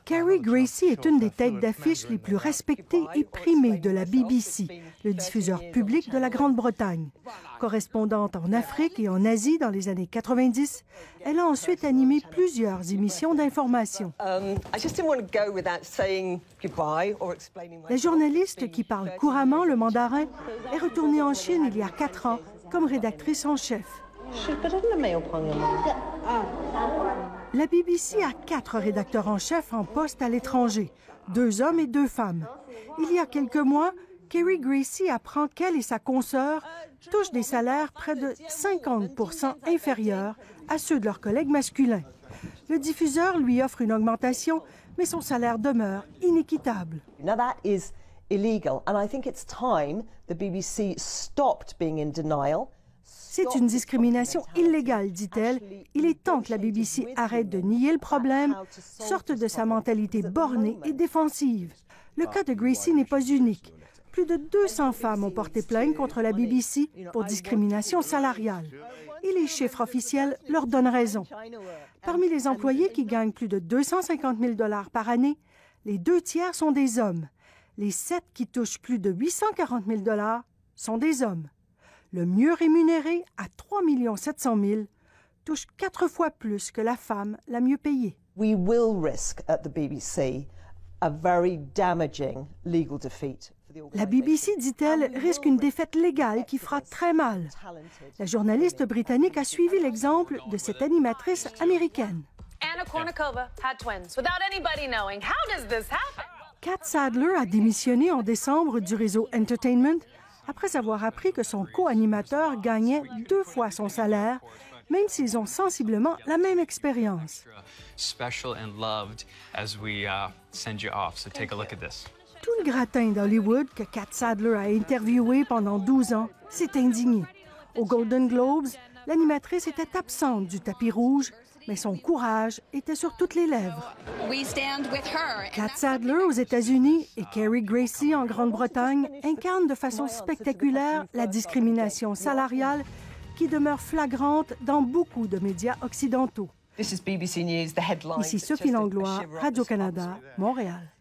Carrie Gracie est une des têtes d'affiche les plus respectées et primées de la BBC, le diffuseur public de la Grande-Bretagne. Correspondante en Afrique et en Asie dans les années 90, elle a ensuite animé plusieurs émissions d'information. La journaliste qui parle couramment le mandarin est retournée en Chine il y a 4 ans comme rédactrice en chef. La BBC a 4 rédacteurs en chef en poste à l'étranger, 2 hommes et 2 femmes. Il y a quelques mois, Carrie Gracie apprend qu'elle et sa consoeur touchent des salaires près de 50% inférieurs à ceux de leurs collègues masculins. Le diffuseur lui offre une augmentation, mais son salaire demeure inéquitable. Now that is illegal, and I think it's time the BBC stopped being in denial. C'est une discrimination illégale, dit-elle. Il est temps que la BBC arrête de nier le problème, sorte de sa mentalité bornée et défensive. Le cas de Gracie n'est pas unique. Plus de 200 femmes ont porté plainte contre la BBC pour discrimination salariale. Et les chiffres officiels leur donnent raison. Parmi les employés qui gagnent plus de 250 000 $ par année, les 2 tiers sont des hommes. Les 7 qui touchent plus de 840 000 $ sont des hommes. Le mieux rémunéré, à 3 700 000 $, touche 4 fois plus que la femme la mieux payée. We will risk at the BBC a very damaging legal defeat. La BBC, dit-elle, risque une défaite légale qui fera très mal. La journaliste britannique a suivi l'exemple de cette animatrice américaine. Anna Kournikova had twins without anybody knowing. How does this happen? Kat Sadler a démissionné en décembre du réseau Entertainment après avoir appris que son co-animateur gagnait 2 fois son salaire, même s'ils ont sensiblement la même expérience. Tout le gratin d'Hollywood que Kat Sadler a interviewé pendant 12 ans s'est indigné. Aux Golden Globes, l'animatrice était absente du tapis rouge, mais son courage était sur toutes les lèvres. Kat Sadler aux États-Unis et Carrie Gracie en Grande-Bretagne incarnent de façon spectaculaire la discrimination salariale qui demeure flagrante dans beaucoup de médias occidentaux. Ici Sophie Langlois, Radio-Canada, Montréal.